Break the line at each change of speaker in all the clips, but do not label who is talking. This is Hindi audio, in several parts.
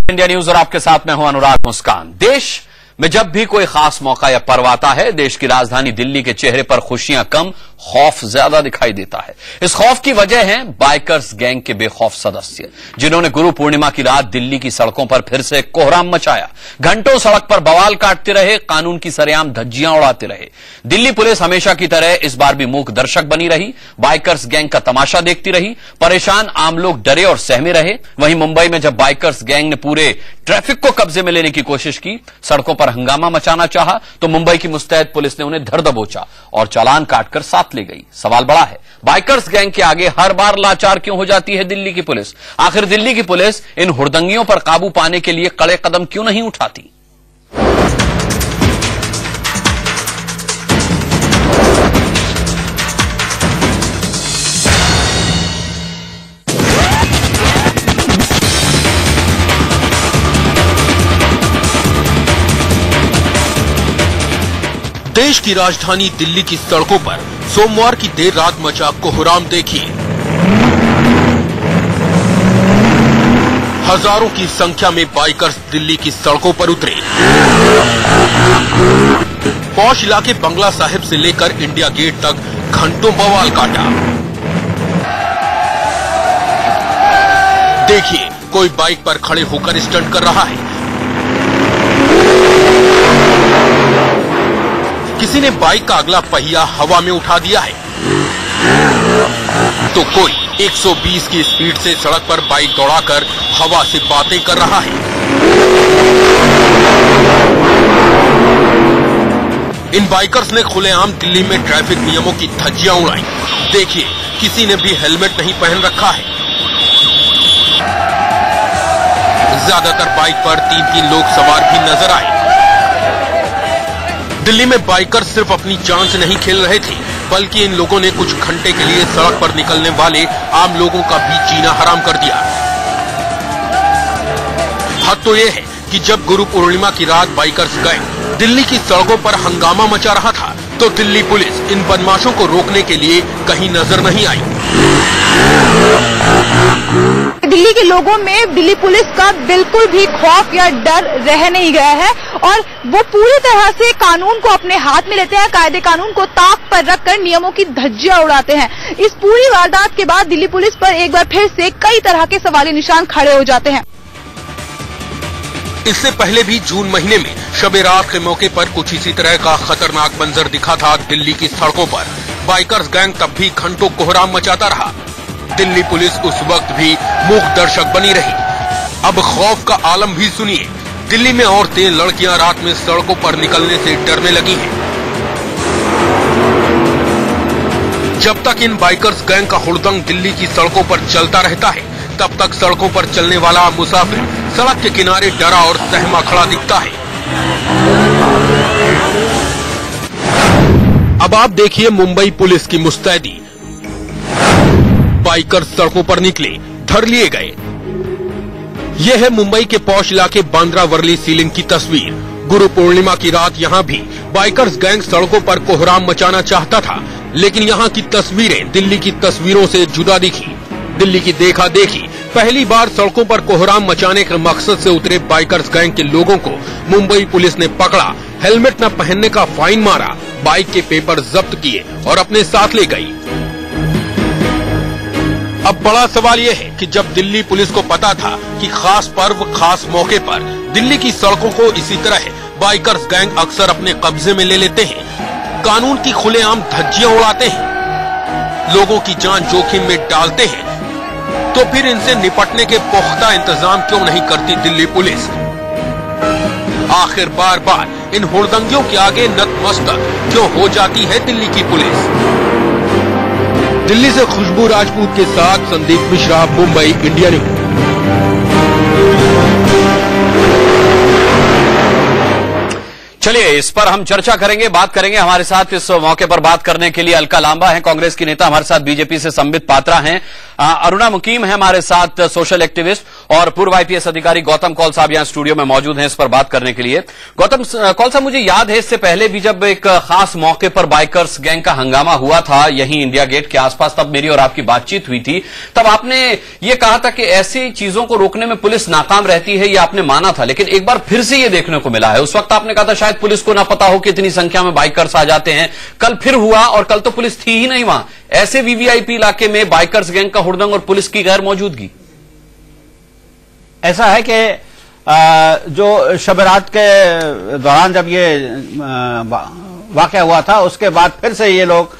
इंडिया न्यूज और आपके साथ मैं हूं अनुराग मुस्कान। देश में जब भी कोई खास मौका या पर्व आता है, देश की राजधानी दिल्ली के चेहरे पर खुशियां कम, खौफ ज्यादा दिखाई देता है। इस खौफ की वजह है बाइकर्स गैंग के बेखौफ सदस्य, जिन्होंने गुरु पूर्णिमा की रात दिल्ली की सड़कों पर फिर से कोहराम मचाया। घंटों सड़क पर बवाल काटते रहे, कानून की सरेआम धज्जियां उड़ाते रहे। दिल्ली पुलिस हमेशा की तरह इस बार भी मूक दर्शक बनी रही, बाइकर्स गैंग का तमाशा देखती रही। परेशान आम लोग डरे और सहमे रहे। वहीं मुंबई में जब बाइकर्स गैंग ने पूरे ट्रैफिक को कब्जे में लेने की कोशिश की, सड़कों पर हंगामा मचाना चाहा, तो मुंबई की मुस्तैद पुलिस ने उन्हें धर दबोचा और चालान काटकर साथ ले गई। सवाल बड़ा है, बाइकर्स गैंग के आगे हर बार लाचार क्यों हो जाती है दिल्ली की पुलिस? आखिर दिल्ली की पुलिस इन हुड़दंगियों पर काबू पाने के लिए कड़े कदम क्यों नहीं उठाती?
देश की राजधानी दिल्ली की सड़कों पर सोमवार की देर रात मचा कोहराम देखिए। हजारों की संख्या में बाइकर्स दिल्ली की सड़कों पर उतरे। पौष इलाके बंगला साहिब से लेकर इंडिया गेट तक घंटों बवाल काटा। देखिए, कोई बाइक पर खड़े होकर स्टंट कर रहा है, किसी ने बाइक का अगला पहिया हवा में उठा दिया है, तो कोई 120 की स्पीड से सड़क पर बाइक दौड़ाकर हवा से बातें कर रहा है। इन बाइकर्स ने खुलेआम दिल्ली में ट्रैफिक नियमों की धज्जियां उड़ाई। देखिए, किसी ने भी हेलमेट नहीं पहन रखा है। ज्यादातर बाइक पर 3-3 लोग सवार भी नजर आए। दिल्ली में बाइकर सिर्फ अपनी जान से नहीं खेल रहे थे, बल्कि इन लोगों ने कुछ घंटे के लिए सड़क पर निकलने वाले आम लोगों का भी जीना हराम कर दिया। हद तो ये है कि जब गुरु पूर्णिमा की रात बाइकर्स गैंग दिल्ली की सड़कों पर हंगामा मचा रहा था, तो दिल्ली पुलिस इन बदमाशों को रोकने के लिए कहीं नजर नहीं आई।
दिल्ली के लोगों में दिल्ली पुलिस का बिल्कुल भी खौफ या डर रह नहीं गया है और वो पूरी तरह से कानून को अपने हाथ में लेते हैं, कायदे कानून को ताक पर रखकर नियमों की धज्जियां उड़ाते हैं। इस पूरी वारदात के बाद दिल्ली पुलिस पर एक बार फिर से कई तरह के सवाली निशान खड़े हो जाते हैं।
इससे पहले भी जून महीने में शब-ए-रात के मौके पर कुछ इसी तरह का खतरनाक मंजर दिखा था दिल्ली की सड़कों पर। बाइकर्स गैंग तब भी घंटों कोहराम मचाता रहा। दिल्ली पुलिस उस वक्त भी मूक दर्शक बनी रही। अब खौफ का आलम भी सुनिए। दिल्ली में औरतें, लड़कियां रात में सड़कों पर निकलने से डरने लगी हैं। जब तक इन बाइकर्स गैंग का हुड़दंग दिल्ली की सड़कों पर चलता रहता है, तब तक सड़कों पर चलने वाला मुसाफिर सड़क के किनारे डरा और सहमा खड़ा दिखता है। अब आप देखिए मुंबई पुलिस की मुस्तैदी। बाइकर सड़कों पर निकले, धर लिए गए। यह है मुंबई के पौष इलाके बांद्रा वर्ली सीलिंग की तस्वीर। गुरु पूर्णिमा की रात यहाँ भी बाइकर्स गैंग सड़कों पर कोहराम मचाना चाहता था, लेकिन यहाँ की तस्वीरें दिल्ली की तस्वीरों से जुदा दिखी। दिल्ली की देखा देखी पहली बार सड़कों पर कोहराम मचाने के मकसद से उतरे बाइकर्स गैंग के लोगों को मुंबई पुलिस ने पकड़ा, हेलमेट न पहनने का फाइन मारा, बाइक के पेपर जब्त किए और अपने साथ ले गई। अब बड़ा सवाल यह है कि जब दिल्ली पुलिस को पता था कि खास पर्व, खास मौके पर दिल्ली की सड़कों को इसी तरह बाइकर्स गैंग अक्सर अपने कब्जे में ले लेते हैं, कानून की खुलेआम धज्जियां उड़ाते हैं, लोगों की जान जोखिम में डालते हैं, तो फिर इनसे निपटने के पुख्ता इंतजाम क्यों नहीं करती दिल्ली पुलिस? आखिर बार बार इन हुड़दंगियों के आगे नतमस्तक क्यों हो जाती है दिल्ली की पुलिस? दिल्ली से खुशबू राजपूत के साथ संदीप मिश्रा, मुंबई, इंडिया न्यूज।
चलिए, इस पर हम चर्चा करेंगे, बात करेंगे। हमारे साथ इस मौके पर बात करने के लिए अलका लांबा हैं, कांग्रेस की नेता, हमारे साथ बीजेपी से संबित पात्रा हैं, अरुणा मुकीम है हमारे साथ, सोशल एक्टिविस्ट, और पूर्व आईपीएस अधिकारी गौतम कौल साहब यहां स्टूडियो में मौजूद हैं इस पर बात करने के लिए। गौतम कौल साहब, मुझे याद है इससे पहले भी जब एक खास मौके पर बाइकर्स गैंग का हंगामा हुआ था यहीं इंडिया गेट के आसपास, तब मेरी और आपकी बातचीत हुई थी। तब आपने ये कहा था कि ऐसी चीजों को रोकने में पुलिस नाकाम रहती है, ये आपने माना था। लेकिन एक बार फिर से ये देखने को मिला है। उस वक्त आपने कहा था शायद पुलिस को ना पता हो कि इतनी संख्या में बाइकर्स आ जाते हैं। कल फिर हुआ और कल तो पुलिस थी ही नहीं वहां। ऐसे वीवीआईपी इलाके में बाइकर्स गैंग का हुड़दंग और पुलिस की गैर मौजूदगी।
ऐसा है कि जो शब रात के दौरान जब ये वाकया हुआ था, उसके बाद फिर से ये लोग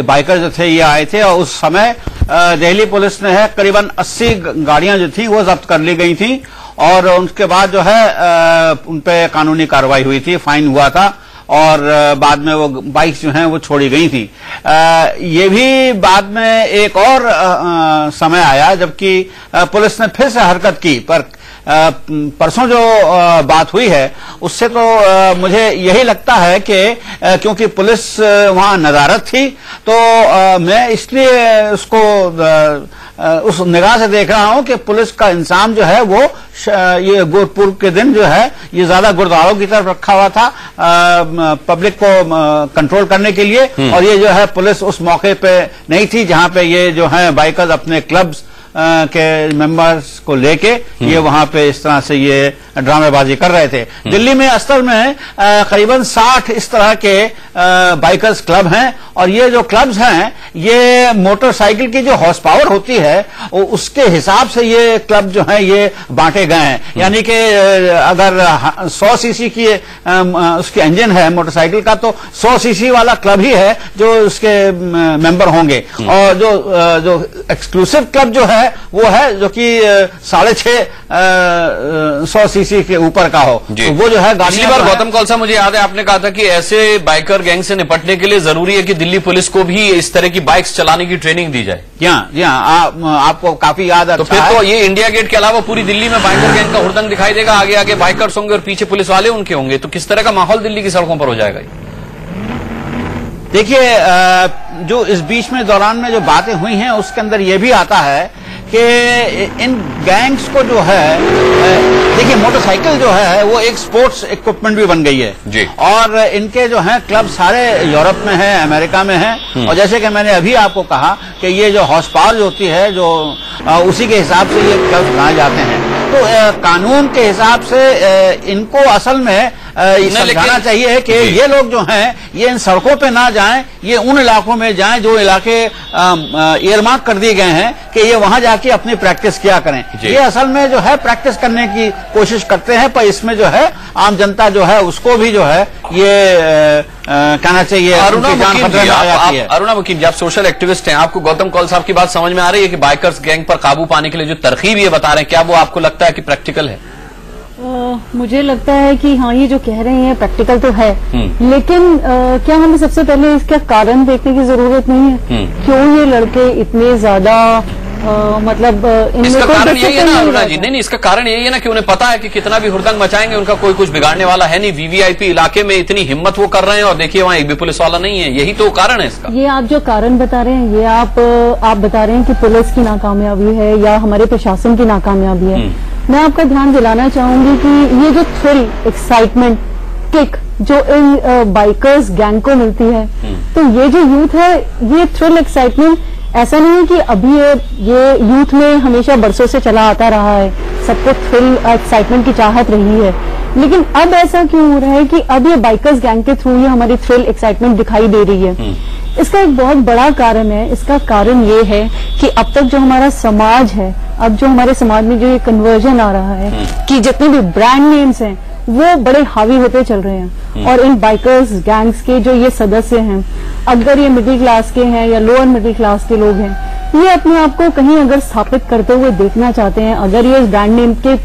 बाइकर जो थे ये आए थे और उस समय दिल्ली पुलिस ने है करीबन 80 गाड़ियां जो थी वो जब्त कर ली गई थी और उसके बाद जो है उन पे कानूनी कार्रवाई हुई थी, फाइन हुआ था और बाद में वो बाइक्स जो हैं वो छोड़ी गई थी। ये भी बाद में एक और समय आया जबकि पुलिस ने फिर से हरकत की, पर परसों जो बात हुई है उससे तो मुझे यही लगता है कि क्योंकि पुलिस वहां नजारत थी तो मैं इसलिए उसको उस निगाह से देख रहा हूं कि पुलिस का इंतजाम जो है वो ये गुरपुरब के दिन जो है ये ज्यादा गुरुद्वारों की तरफ रखा हुआ था पब्लिक को कंट्रोल करने के लिए, और ये जो है पुलिस उस मौके पे नहीं थी जहां पे ये जो है बाइकर्स अपने क्लब्स के मेंबर्स को लेके ये वहां पे इस तरह से ये ड्रामेबाजी कर रहे थे। दिल्ली में असल में करीबन 60 इस तरह के बाइकर्स क्लब हैं और ये जो क्लब्स हैं ये मोटरसाइकिल की जो हॉर्स पावर होती है उसके हिसाब से ये क्लब जो है ये बांटे गए हैं। यानी कि अगर 100 सीसी की उसके इंजन है मोटरसाइकिल का तो 100 सीसी वाला क्लब ही है जो उसके मेंबर होंगे, और जो एक्सक्लूसिव क्लब जो है वो है जो कि 650 सीसी के ऊपर का हो, तो वो जो है
पिछली बार गौतम कौल साहब मुझे याद है आपने कहा था कि ऐसे बाइकर गैंग से निपटने के लिए जरूरी है कि दिल्ली पुलिस को भी इस तरह की बाइक्स चलाने की ट्रेनिंग दी जाए।
जी हाँ, आपको काफी याद है।
तो फिर तो ये इंडिया गेट के अलावा पूरी दिल्ली में बाइकर गैंग का हुड़दंग दिखाई देगा, आगे आगे बाइकर्स होंगे और पीछे पुलिस वाले उनके होंगे, तो किस तरह का माहौल दिल्ली की सड़कों पर हो जाएगा?
देखिए, जो इस बीच में दौरान में जो बातें हुई हैं उसके अंदर ये भी आता है कि इन गैंग्स को जो है, देखिए मोटरसाइकिल जो है वो एक स्पोर्ट्स इक्विपमेंट भी बन गई है
जी।
और इनके जो हैं क्लब सारे यूरोप में हैं, अमेरिका में हैं, और जैसे कि मैंने अभी आपको कहा कि ये जो हॉर्स पावर जो होती है जो उसी के हिसाब से ये क्लब बनाए जाते हैं। तो कानून के हिसाब से इनको असल में समझाना चाहिए कि ये लोग जो हैं ये इन सड़कों पे ना जाएं, ये उन इलाकों में जाएं जो इलाके एयरमार्क कर दिए गए हैं कि ये वहां जाके अपनी प्रैक्टिस किया करें। ये असल में जो है प्रैक्टिस करने की कोशिश करते हैं, पर इसमें जो है आम जनता जो है उसको भी जो है ये कहना चाहिए।
अरुणा मुकीम जी, आप सोशल एक्टिविस्ट हैं, आपको गौतम कौल साहब की बात समझ में आ रही है कि बाइकर्स गैंग पर काबू पाने के लिए जो तरकीब ये बता रहे हैं, क्या वो आपको लगता है कि प्रैक्टिकल है?
मुझे लगता है कि हाँ, ये जो कह रहे हैं प्रैक्टिकल तो है, लेकिन क्या हमें सबसे पहले इसका कारण देखने की जरूरत नहीं है? क्यों ये लड़के इतने ज्यादा मतलब
इसका कारण यही है ना अरुणा जी, नहीं इसका कारण यही है ना कि उन्हें पता है कि कितना भी हुड़दंग मचाएंगे उनका कोई कुछ बिगाड़ने वाला है नहीं। वीवीआईपी इलाके में इतनी हिम्मत वो कर रहे हैं और देखिए वहां एक भी पुलिस वाला नहीं है, यही तो कारण है इसका।
ये आप जो कारण बता रहे हैं, ये आप बता रहे हैं कि पुलिस की नाकामयाबी है या हमारे प्रशासन की नाकामयाबी है। मैं आपका ध्यान दिलाना चाहूंगी कि ये जो थ्रिल, एक्साइटमेंट, किक जो इन बाइकर्स गैंग को मिलती है, तो ये जो यूथ है ये थ्रिल एक्साइटमेंट ऐसा नहीं है कि अभी ये यूथ में हमेशा बरसों से चला आता रहा है, सबको थ्रिल एक्साइटमेंट की चाहत रही है, लेकिन अब ऐसा क्यों हो रहा है कि अब ये बाइकर्स गैंग के थ्रू ये हमारी थ्रिल एक्साइटमेंट दिखाई दे रही है? इसका एक बहुत बड़ा कारण है। इसका कारण ये है कि अब तक जो हमारा समाज है, अब जो हमारे समाज में जो ये कन्वर्जन आ रहा है कि जितने भी ब्रांड नेम्स हैं वो बड़े हावी होते चल रहे हैं, और इन बाइकर्स गैंग्स के जो ये सदस्य हैं, अगर ये मिडिल क्लास के हैं या लोअर मिडिल क्लास के लोग हैं, ये अपने आप को कहीं अगर स्थापित करते हुए देखना चाहते हैं, अगर ये इस ब्रांड नेम के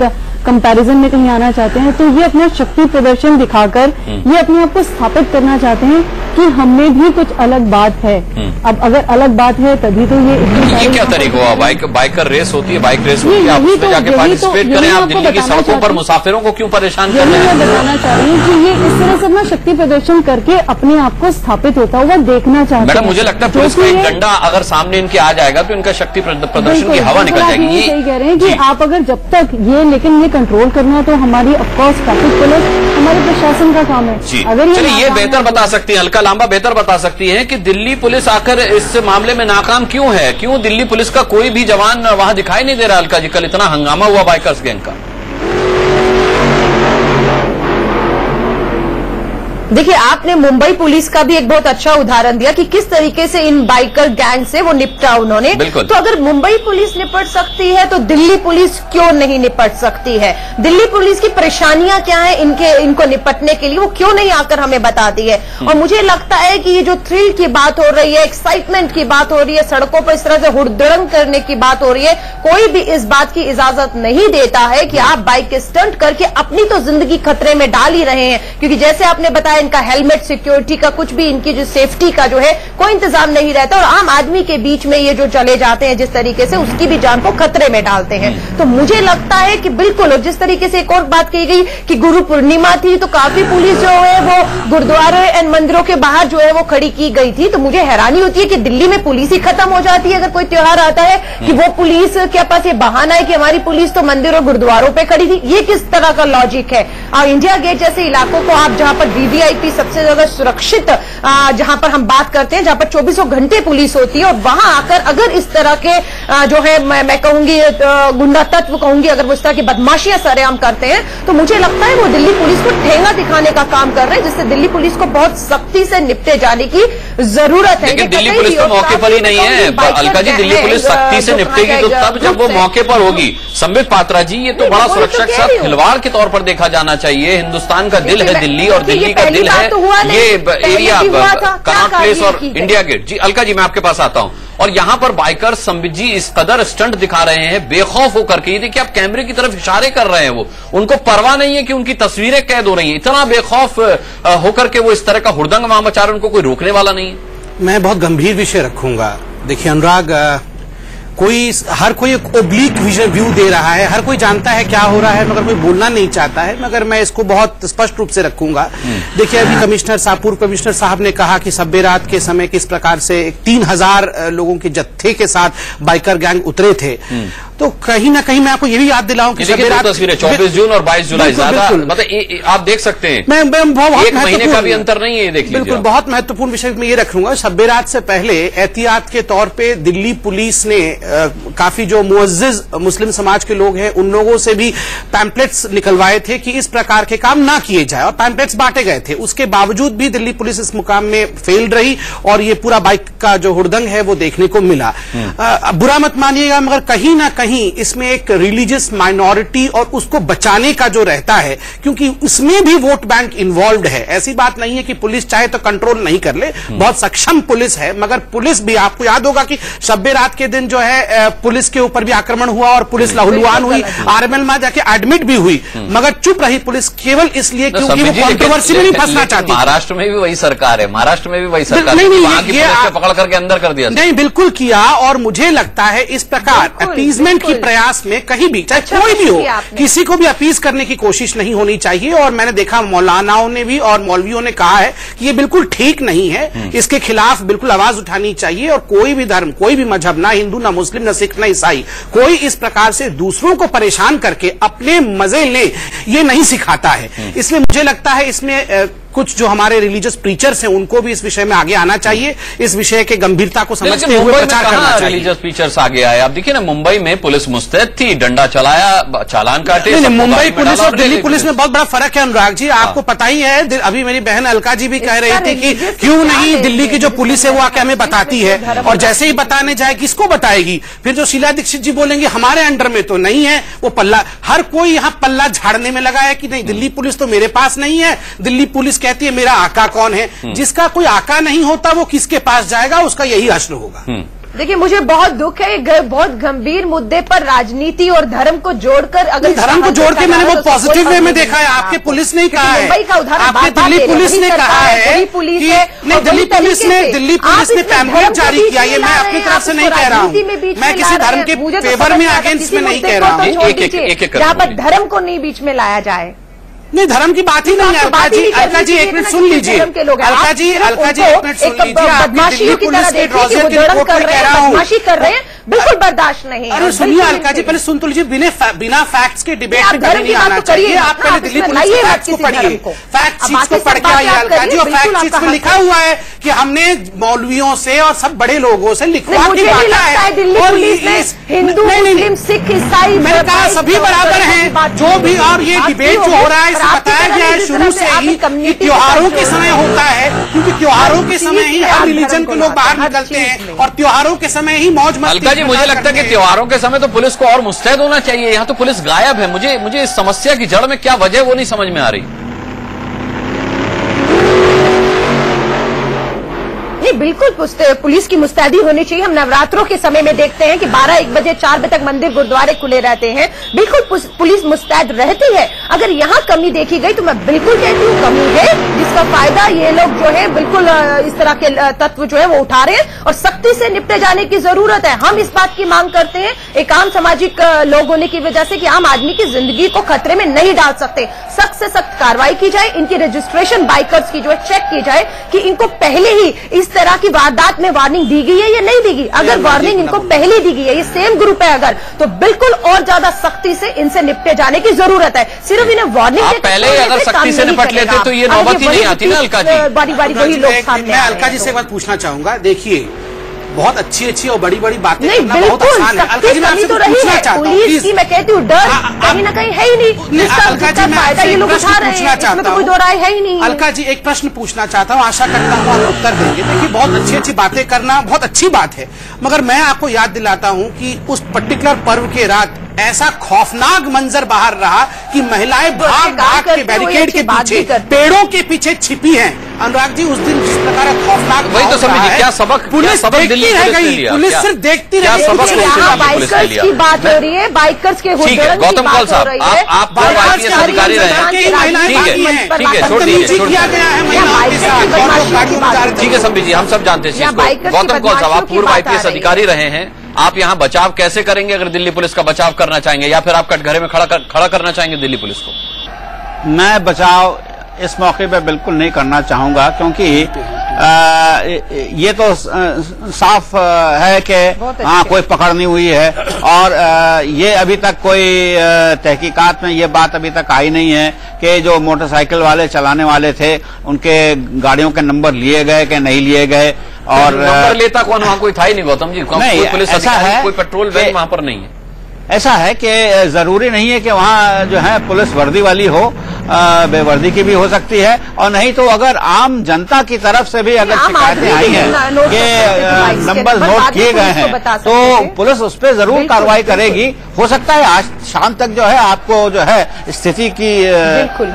कंपैरिजन में कहीं आना चाहते हैं, तो ये अपना शक्ति प्रदर्शन दिखाकर ये अपने आप को स्थापित करना चाहते हैं कि हमें भी कुछ अलग बात है। अब अगर अलग बात है तभी तो ये
क्या तरीका हुआ? बाइकर रेस होती है, बाइक रेस होती है, आप उसमें जाके पार्टिसिपेट करें। आप दिल्ली की सड़कों पर मुसाफिरों को क्यों परेशान कर रहे हैं?
मैं बताना चाह रही हूँ कि ये इस तरह से अपना शक्ति प्रदर्शन करके अपने आप को स्थापित होता हुआ देखना चाहते हैं।
मैडम, मुझे लगता है पुलिस का एक डंडा अगर सामने इनके आ जाएगा तो इनका शक्ति प्रदर्शन की हवा निकल जाएगी।
ये सही कह रहे हैं कि आप अगर जब तक ये, लेकिन ये कंट्रोल करना तो हमारी ऑफकोर्स ट्रैफिक पुलिस, हमारे प्रशासन का काम है। अगर
चलिए ये बेहतर बता सकती है, अलका लांबा बेहतर बता सकती है कि दिल्ली पुलिस आकर इस मामले में नाकाम क्यों है? क्यों दिल्ली पुलिस का कोई भी जवान वहां दिखाई नहीं दे रहा? अलका जी, कल इतना हंगामा हुआ बाइकर्स गैंग का।
देखिए, आपने मुंबई पुलिस का भी एक बहुत अच्छा उदाहरण दिया कि किस तरीके से इन बाइकर गैंग से वो निपटा उन्होंने। तो अगर मुंबई पुलिस निपट सकती है तो दिल्ली पुलिस क्यों नहीं निपट सकती है? दिल्ली पुलिस की परेशानियां क्या है इनको निपटने के लिए, वो क्यों नहीं आकर हमें बताती है? और मुझे लगता है कि ये जो थ्रिल की बात हो रही है, एक्साइटमेंट की बात हो रही है, सड़कों पर इस तरह से हुड़दंग करने की बात हो रही है, कोई भी इस बात की इजाजत नहीं देता है कि आप बाइक के स्टंट करके अपनी तो जिंदगी खतरे में डाल ही रहे हैं। क्योंकि जैसे आपने बताया, इनका हेलमेट, सिक्योरिटी का कुछ भी, इनकी जो सेफ्टी का जो है कोई इंतजाम नहीं रहता, और आम आदमी के बीच में ये जो चले जाते हैं जिस तरीके से, उसकी भी जान को खतरे में डालते हैं। तो मुझे लगता है कि बिल्कुल, और जिस तरीके से एक और बात कही गई कि गुरु पूर्णिमा थी तो काफी पुलिस जो है वो गुरुद्वारे एंड मंदिरों के बाहर जो है वो खड़ी की गई थी। तो मुझे हैरानी होती है कि दिल्ली में पुलिस ही खत्म हो जाती है अगर कोई त्योहार आता है, कि वो पुलिस के पास ये बहाना है कि हमारी पुलिस तो मंदिर और गुरुद्वारों पे खड़ी थी। ये किस तरह का लॉजिक है? इंडिया गेट जैसे इलाकों को आप, जहां पर वीवीआईपी सबसे ज्यादा सुरक्षित, जहां पर हम बात करते हैं, जहां पर 24 घंटे पुलिस होती है, और वहां आकर अगर इस तरह के जो है मैं कहूंगी गुंडा तत्व कहूंगी, अगर वो इस तरह की बदमाशियां सरेआम करते हैं, तो मुझे लगता है वो दिल्ली पुलिस को ठेंगा दिखाने का काम कर रहे हैं, जिससे दिल्ली पुलिस को बहुत सख्ती से निपटे जाने की जरूरत है।
लेकिन दिल्ली पुलिस तो मौके पर ही नहीं है अलका जी। दिल्ली पुलिस सख्ती से निपटेगी तो तब जब वो मौके पर होगी। संबित पात्रा जी, ये तो बड़ा सुरक्षा के साथ खिलवाड़ के तौर पर देखा जाना चाहिए। हिंदुस्तान का दिल है दिल्ली, और दिल्ली का दिल है ये एरिया कनॉट प्लेस और इंडिया गेट। जी अलका जी, मैं आपके पास आता हूं, और यहां पर बाइकर संबित जी इस कदर स्टंट दिखा रहे हैं बेखौफ होकर के। ये देखिए, आप कैमरे की तरफ इशारे कर रहे हैं, वो उनको परवाह नहीं है कि उनकी तस्वीरें कैद हो रही हैं। इतना बेखौफ होकर के वो इस तरह का हुड़दंग वहां मचा रहे हैं, उनको कोई रोकने वाला नहीं है।
मैं बहुत गंभीर विषय रखूंगा। देखिए अनुराग, हर कोई एक ओब्लिक विजन व्यू दे रहा है, हर कोई जानता है क्या हो रहा है, मगर कोई बोलना नहीं चाहता है। मगर मैं इसको बहुत स्पष्ट रूप से रखूंगा। देखिए, अभी पूर्व कमिश्नर साहब ने कहा कि शब-ए रात के समय किस प्रकार से 3000 लोगों के जत्थे के साथ बाइकर गैंग उतरे थे। तो कहीं ना कहीं मैं आपको ये भी याद दिलाऊं कि शब-ए रात
तस्वीरें 24 जून और 22 जुलाई ज्यादा, मतलब आप देख सकते हैं, एक महीने का भी अंतर नहीं है। देख लीजिए, बिल्कुल
बहुत महत्वपूर्ण विषय में ये रखूंगा। शब-ए रात से पहले एहतियात के तौर पे दिल्ली पुलिस ने काफी जो मुअज्जिज मुस्लिम समाज के लोग हैं उन लोगों से भी पैम्पलेट्स निकलवाए थे कि इस प्रकार के काम ना किए जाए, और पैम्पलेट्स बांटे गए थे। उसके बावजूद भी दिल्ली पुलिस इस मुकाम में फेल रही, और ये पूरा बाइक का जो हुड़दंग है वो देखने को मिला। बुरा मत मानिएगा, मगर कहीं ना कहीं इसमें एक रिलीजियस माइनॉरिटी और उसको बचाने का जो रहता है, क्योंकि उसमें भी वोट बैंक इन्वॉल्व है। ऐसी बात नहीं है कि पुलिस चाहे तो कंट्रोल नहीं कर ले, बहुत सक्षम पुलिस है, मगर पुलिस भी, आपको याद होगा कि शब-ए रात के दिन जो है पुलिस के ऊपर भी आक्रमण हुआ और पुलिस लहूलुहान हुई, आरएमएल में जाके एडमिट भी हुई, मगर चुप रही पुलिस केवल इसलिए क्योंकि वो कंट्रोवर्सी में नहीं फंसना चाहती।
महाराष्ट्र में भी वही सरकार है, महाराष्ट्र में भी वही सरकार पकड़ करके अंदर कर दिया।
नहीं, बिल्कुल किया। और मुझे लगता है इस प्रकार अपीजमेंट की प्रयास में कहीं भी, चाहे कोई भी हो, किसी को भी अपीज करने की कोशिश नहीं होनी चाहिए। और मैंने देखा मौलानाओं ने भी और मौलवियों ने कहा है कि ये बिल्कुल ठीक नहीं है, इसके खिलाफ बिल्कुल आवाज उठानी चाहिए। और कोई भी धर्म, कोई भी मजहब, ना हिंदू, ना मुस्लिम, ना सिख, ना ईसाई, कोई इस प्रकार से दूसरों को परेशान करके अपने मजे ले, ये नहीं सिखाता है। इसलिए मुझे लगता है इसमें कुछ जो हमारे रिलीजियस प्रीचर्स हैं उनको भी इस विषय में आगे आना चाहिए, इस विषय के गंभीरता को समझते हुए प्रचार करना चाहिए।
रिलीजियस प्रीचर्स आगे आए, आप देखिए ना, मुंबई में पुलिस मुस्तैद थी, डंडा चलाया, चालान काटे।
मुंबई पुलिस और दिल्ली पुलिस में बहुत बड़ा फर्क है अनुराग जी, आपको पता ही है। अभी मेरी बहन अलका जी भी कह रही थी कि क्यों नहीं दिल्ली की जो पुलिस है वो आके हमें बताती है, और जैसे ही बताने जाए किसको बताएगी? फिर जो शीला दीक्षित जी बोलेंगे हमारे अंडर में तो नहीं है, वो पल्ला, हर कोई यहाँ पल्ला झाड़ने में लगा है कि नहीं दिल्ली पुलिस तो मेरे पास नहीं है। दिल्ली पुलिस कहती है मेरा आका कौन है? जिसका कोई आका नहीं होता वो किसके पास जाएगा? उसका यही हश्र होगा।
देखिए, मुझे बहुत दुख है, बहुत गंभीर मुद्दे पर राजनीति और धर्म को जोड़कर, अगर
धर्म को जोड़ के मैंने वो पॉजिटिव वे में देखा है। आपके पुलिस ने कहा है,
मुंबई का उदाहरण
आपके दिल्ली पुलिस ने कहा है, दिल्ली पुलिस ने पैम्पलेट जारी किया। ये मैं अपनी तरफ से नहीं कह रहा हूँ, मैं किसी धर्म के फेवर में अगेंस्ट में नहीं कह रहा हूँ।
यहाँ पर धर्म को नहीं बीच में लाया जाए।
नहीं, धर्म की बात ही नहीं है। अलका जी एक मिनट सुन लीजिए। अलका जी एक मिनट सुन लीजिए।
बदमाशियों की तरह देखिए कि वो जड़न कर रहे हैं, बदमाशी कर रहे हैं, बिल्कुल बर्दाश्त नहीं है।
अरे सुनिए अलका जी, पहले सुन तो लीजिए। बिना फैक्ट्स के डिबेट में कभी नहीं आना चाहिए। आप पहले दिल्ली पुलिस के फैक्ट्स को पढ़िए, फैक्ट शीट्स को पढ़ के आइए अलका जी। और फैक्ट शीट्स में लिखा हुआ है कि हमने मौलवियों से और सब बड़े लोगों से लिखवा के बांटा है।
दिल्ली पुलिस ने हिंदू, मुस्लिम, सिख, ईसाई,
मैंने कहा सभी बराबर हैं जो भी। और ये डिबेट जो हो रहा है बताया गया है शुरू से ही कि त्योहारों के समय होता है, क्योंकि त्योहारों के समय ही हर रिलीजन के लोग बाहर निकलते हैं और त्योहारों के समय ही मौज मस्ती।
अलका जी, मुझे लगता है कि त्योहारों के समय तो पुलिस को और मुस्तैद होना चाहिए। यहाँ तो पुलिस गायब है। मुझे इस समस्या की जड़ में क्या वजह है वो नहीं समझ में आ रही।
नहीं, बिल्कुल पुलिस की मुस्तैदी होनी चाहिए। हम नवरात्रों के समय में देखते हैं कि 12-1 बजे 4 बजे तक मंदिर गुरुद्वारे खुले रहते हैं। बिल्कुल पुलिस मुस्तैद रहती है। अगर यहाँ कमी देखी गई तो मैं बिल्कुल कहती हूँ कमी है, जिसका फायदा ये लोग जो है बिल्कुल इस तरह के तत्व जो है वो उठा रहे हैं और सख्ती से निपटे जाने की जरूरत है। हम इस बात की मांग करते हैं एक आम सामाजिक लोग होने की वजह से कि आम आदमी की जिंदगी को खतरे में नहीं डाल सकते। सख्त से सख्त कार्रवाई की जाए। इनकी रजिस्ट्रेशन बाइकर्स की जो है चेक की जाए कि इनको पहले ही इस तरह की वारदात में वार्निंग दी गई है या नहीं दी गई। अगर वार्निंग इनको पहले दी गई है, ये सेम ग्रुप है अगर, तो बिल्कुल और ज्यादा सख्ती से इनसे निपटे जाने की जरूरत है। सिर्फ इन्हें वार्निंग
पहले अगर सख्ती से निपट लेते तो ये नौबत ही नहीं आती ना अलका जी।
बारी बारी वही लोग सामने।
मैं अलका जी से एक बात पूछना चाहूंगा। देखिए, बहुत अच्छी और बड़ी बातें
नहीं,
करना बहुत आसान है। अलका जी, मैं आपसे
तो रही
पूछना
है
चाहता हूँ,
पुलिस की। मैं कहती हूँ डर कहीं ना कहीं है ही नहीं।
अलका जी, मैं
फायदा ये लोग उठा रहे हैं, इसमें तो कोई दो राय है ही नहीं।
अलका जी, एक प्रश्न पूछना चाहता हूँ, आशा करता हूँ आप उत्तर देंगे। देखिए, बहुत अच्छी बातें करना बहुत अच्छी बात है, मगर मैं आपको याद दिलाता हूँ कि उस पर्टिकुलर पर्व के रात ऐसा खौफनाक मंजर बाहर रहा कि महिलाएं भाग के बैरिकेड के पीछे, पेड़ों के पीछे छिपी हैं। अनुराग जी, उस दिन जिस प्रकार खौफनाक
वही तो समझिए, क्या सबक
पुलिस देखती रह गई, पुलिस सिर्फ देखती रह गई।
बाइकर्स की बात हो रही है, बाइकर्स के
गौतम कौल साहब, आप IPS अधिकारी रहे हैं, ठीक है, छोड़ दीजिए। ठीक है संबित जी, हम सब जानते हैं। गौतम कौल साहब, आप पूर्व IPS अधिकारी रहे हैं, आप यहाँ बचाव कैसे करेंगे अगर दिल्ली पुलिस का बचाव करना चाहेंगे, या फिर आप कटघरे में खड़ा करना चाहेंगे दिल्ली पुलिस को?
मैं बचाव इस मौके पे बिल्कुल नहीं करना चाहूंगा, क्योंकि ये तो साफ है कि हाँ कोई पकड़ नहीं हुई है और ये अभी तक कोई तहकीकात में ये बात अभी तक आई नहीं है कि जो मोटरसाइकिल वाले चलाने वाले थे उनके गाड़ियों के नंबर लिए गए कि नहीं लिए गए। और
नंबर लेता कौन, वहां कोई था ही नहीं गौतम जी।
नहीं,
पुलिस
ऐसा है,
कोई पेट्रोल वैन वहां पर नहीं है।
ऐसा है कि जरूरी नहीं है कि वहाँ जो है पुलिस वर्दी वाली हो, बेवर्दी की भी हो सकती है। और नहीं तो अगर आम जनता की तरफ से भी अगर शिकायतें आई हैं कि नंबर नोट किए गए हैं तो पुलिस उस पर जरूर कार्रवाई करेगी। हो सकता है आज शाम तक जो है आपको जो है स्थिति की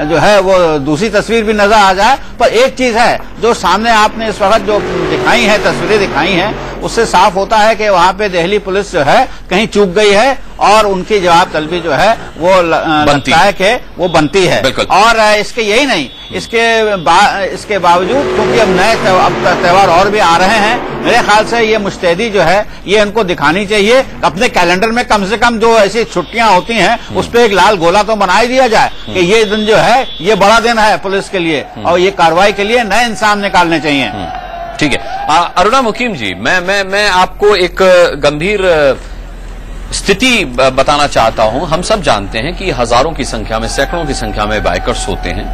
जो है वो दूसरी तस्वीर भी नजर आ जाए। पर एक चीज है जो सामने आपने इस वक्त जो दिखाई है, तस्वीरें दिखाई हैं, उससे साफ होता है कि वहाँ पे दिल्ली पुलिस जो है कहीं चूक गई है और उनकी जवाब तलबी जो है वो लगता है कि वो बनती है। और इसके यही नहीं, इसके बावजूद क्योंकि अब नए त्यौहार और भी आ रहे हैं, मेरे ख्याल से ये मुस्तैदी जो है ये इनको दिखानी चाहिए। अपने कैलेंडर में कम से कम जो ऐसी छुट्टियां होती हैं उस पर एक लाल गोला तो बना ही दिया जाए कि ये दिन जो है ये बड़ा दिन है पुलिस के लिए और ये कार्रवाई के लिए नए इंसान निकालने चाहिए।
ठीक है, अरुणा मुकीम जी, मैं आपको एक गंभीर स्थिति बताना चाहता हूं। हम सब जानते हैं कि हजारों की संख्या में, सैकड़ों की संख्या में बाइकर्स होते हैं।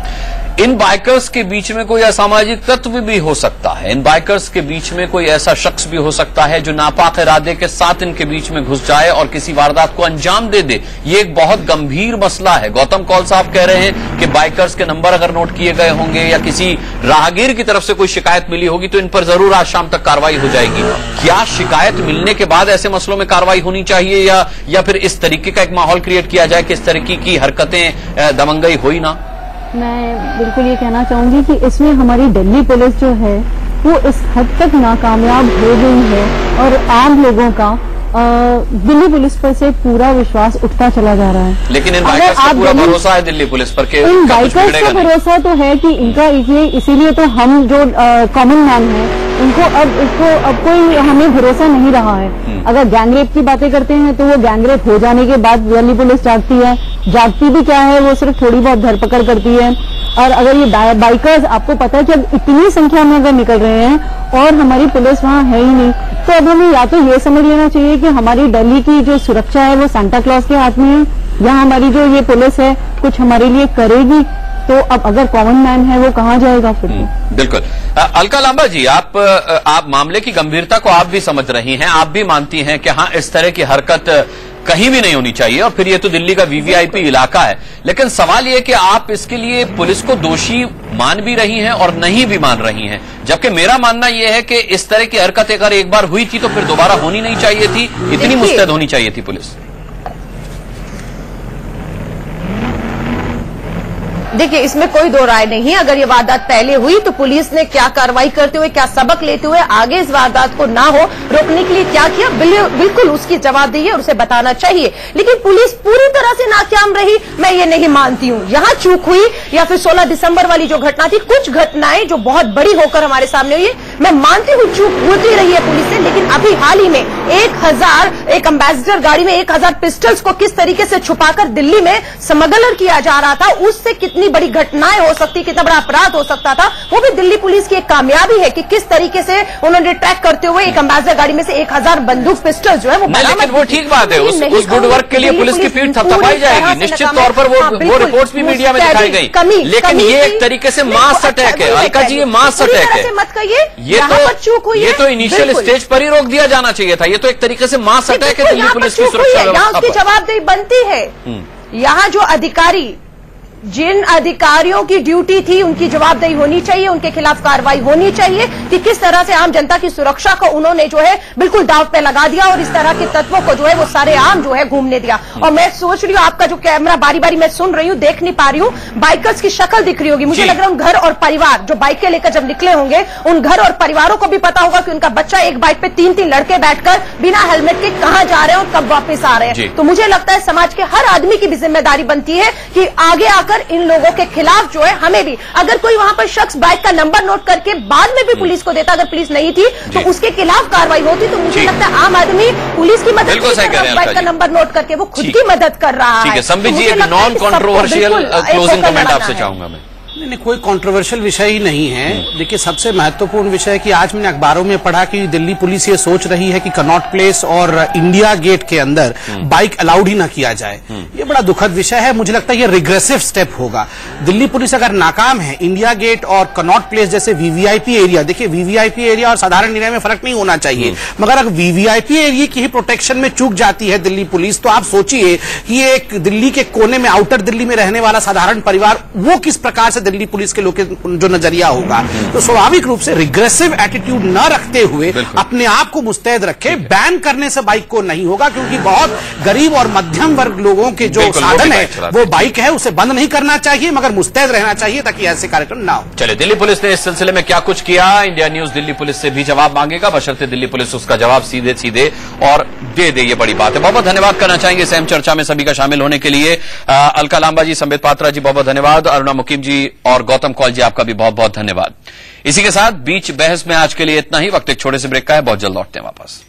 इन बाइकर्स के बीच में कोई असामाजिक तत्व भी हो सकता है। इन बाइकर्स के बीच में कोई ऐसा शख्स भी हो सकता है जो नापाक इरादे के साथ इनके बीच में घुस जाए और किसी वारदात को अंजाम दे दे। ये एक बहुत गंभीर मसला है। गौतम कौल साहब कह रहे हैं कि बाइकर्स के नंबर अगर नोट किए गए होंगे या किसी राहगीर की तरफ से कोई शिकायत मिली होगी तो इन पर जरूर आज शाम तक कार्रवाई हो जाएगी। क्या शिकायत मिलने के बाद ऐसे मसलों में कार्रवाई होनी चाहिए या फिर इस तरीके का एक माहौल क्रिएट किया जाए कि इस तरीके की हरकतें दमंगई हो ही ना?
मैं बिल्कुल ये कहना चाहूंगी कि इसमें हमारी दिल्ली पुलिस जो है वो इस हद तक नाकामयाब हो गई है और आम लोगों का दिल्ली पुलिस पर से पूरा विश्वास उठता चला जा रहा है।
लेकिन इन बाइकर्स का पूरा भरोसा है दिल्ली पुलिस पर कि
इन बाइकर्स का भरोसा तो है कि इनका इसीलिए तो हम जो कॉमन मैन है अब कोई हमें भरोसा नहीं रहा है। अगर गैंगरेप की बातें करते हैं तो वो गैंगरेप हो जाने के बाद दिल्ली पुलिस जागती है, जागती भी क्या है, वो सिर्फ थोड़ी बहुत धरपकड़ करती है। और अगर ये बाइकर्स, आपको पता है जब इतनी संख्या में अगर निकल रहे हैं और हमारी पुलिस वहां है ही नहीं, तो अब हमें या तो ये समझ लेना चाहिए कि हमारी दिल्ली की जो सुरक्षा है वो सांता क्लॉज के हाथ में है, या हमारी जो ये पुलिस है कुछ हमारे लिए करेगी। तो अब अगर कॉमन मैन है वो कहां जाएगा फिर?
बिल्कुल। अलका लांबा जी, आप मामले की गंभीरता को आप भी समझ रही हैं, आप भी मानती हैं कि हाँ इस तरह की हरकत कहीं भी नहीं होनी चाहिए, और फिर ये तो दिल्ली का वीवीआईपी इलाका है। लेकिन सवाल ये कि आप इसके लिए पुलिस को दोषी मान भी रही हैं और नहीं भी मान रही हैं, जबकि मेरा मानना यह है कि इस तरह की हरकत अगर एक बार हुई थी तो फिर दोबारा होनी नहीं चाहिए थी, इतनी मुस्तैद होनी चाहिए थी पुलिस।
देखिए, इसमें कोई दो राय नहीं है। अगर ये वारदात पहले हुई तो पुलिस ने क्या कार्रवाई करते हुए, क्या सबक लेते हुए आगे इस वारदात को ना हो रोकने के लिए क्या किया, बिल्कुल उसकी जवाबदेही और उसे बताना चाहिए। लेकिन पुलिस पूरी तरह से नाकाम रही, मैं ये नहीं मानती हूं। यहां चूक हुई, या फिर 16 दिसंबर वाली जो घटना थी, कुछ घटनाएं जो बहुत बड़ी होकर हमारे सामने हुई, मैं मानती हूं चूक होती रही है पुलिस से। लेकिन अभी हाल ही में 1000 एक एम्बेसडर गाड़ी में 1000 पिस्टल्स को किस तरीके से छुपाकर दिल्ली में स्मगलर किया जा रहा था, उससे कितनी बड़ी घटनाएं हो सकती, कितना बड़ा अपराध हो सकता था, वो भी दिल्ली पुलिस की एक कामयाबी है कि किस तरीके से उन्होंने ट्रैक करते हुए एक एम्बेसडर गाड़ी में से 1000 बंदूक पिस्टल जो है वो बरामद।
लेकिन वो ठीक बात है, उस गुड वर्क के लिए पुलिस की पीठ थपथपाई जाएगी, निश्चित तौर पर वो रिपोर्ट्स भी मीडिया में दिखाई गई। लेकिन ये एक तरीके से मास अटैक है अलका जी, ये मास अटैक है,
मत कहिए।
ये तो इनिशियल स्टेज पर ही रोक दिया जाना चाहिए था। ये तो एक तरीके से मास अटैक है दिल्ली पुलिस की सुरक्षा
व्यवस्था पर। उसकी जवाबदेही बनती है। यहाँ जो अधिकारी, जिन अधिकारियों की ड्यूटी थी, उनकी जवाबदेही होनी चाहिए, उनके खिलाफ कार्रवाई होनी चाहिए कि किस तरह से आम जनता की सुरक्षा को उन्होंने जो है बिल्कुल दांव पे लगा दिया और इस तरह के तत्वों को जो है वो सारे आम जो है घूमने दिया। और मैं सोच रही हूँ, आपका जो कैमरा बारी बारी मैं सुन रही हूँ, देख नहीं पा रही हूँ, बाइकर्स की शक्ल दिख रही होगी, मुझे लग रहा है उन घर और परिवार जो बाइक के लेकर जब निकले होंगे, उन घर और परिवारों को भी पता होगा कि उनका बच्चा एक बाइक पे 3-3 लड़के बैठकर बिना हेलमेट के कहां जा रहे हैं और कब वापस आ रहे हैं। तो मुझे लगता है समाज के हर आदमी की भी जिम्मेदारी बनती है कि आगे आकर इन लोगों के खिलाफ जो है हमें भी, अगर कोई वहां पर शख्स बाइक का नंबर नोट करके बाद में भी पुलिस को देता, अगर पुलिस नहीं थी तो उसके खिलाफ कार्रवाई होती, तो मुझे लगता है आम आदमी पुलिस की मदद बाइक का नंबर नोट करके वो खुद की मदद कर रहा है।
संबित जी, एक नॉन कॉन्ट्रोवर्शियल क्लोजिंग कमेंट आपसे चाहूंगा मैं।
नहीं, कोई कंट्रोवर्शियल विषय ही नहीं है। देखिए, सबसे महत्वपूर्ण विषय है कि आज मैंने अखबारों में पढ़ा कि दिल्ली पुलिस ये सोच रही है कि कनॉट प्लेस और इंडिया गेट के अंदर बाइक अलाउड ही ना किया जाए। ये बड़ा दुखद विषय है। मुझे लगता है ये रिग्रेसिव स्टेप होगा। दिल्ली पुलिस अगर नाकाम है इंडिया गेट और कनॉट प्लेस जैसे वीवीआईपी एरिया, देखिए वीवीआईपी एरिया और साधारण एरिया में फर्क नहीं होना चाहिए, मगर अगर वीवीआईपी एरिया की ही प्रोटेक्शन में चूक जाती है दिल्ली पुलिस, तो आप सोचिए कि एक दिल्ली के कोने में, आउटर दिल्ली में रहने वाला साधारण परिवार, वो किस प्रकार से दिल्ली पुलिस के लोग जो नजरिया होगा। तो स्वाभाविक रूप से रिग्रेसिव एटीट्यूड न रखते हुए अपने आप को मुस्तैद रखे। बैन करने से बाइक को नहीं होगा, क्योंकि बहुत गरीब और मध्यम वर्ग लोगों के जो साधन है वो बाइक है, उसे बंद नहीं करना चाहिए, मगर मुस्तैद रहना चाहिए ताकि ऐसे कार्यक्रम ना हो।
चलिए, दिल्ली पुलिस ने इस सिलसिले में क्या कुछ किया, इंडिया न्यूज दिल्ली पुलिस से भी जवाब मांगेगा, बशर्ते दिल्ली पुलिस उसका जवाब सीधे सीधे और दे दे। ये बड़ी बात है। बहुत बहुत धन्यवाद करना चाहेंगे इस अहम चर्चा में सभी का शामिल होने के लिए। अलका लांबा जी, संबित पात्रा जी, बहुत बहुत धन्यवाद। अरुणा मुकीम जी और गौतम कौल जी, आपका भी बहुत बहुत धन्यवाद। इसी के साथ बीच बहस में आज के लिए इतना ही। वक्त एक छोटे से ब्रेक का है, बहुत जल्द लौटते हैं वापस।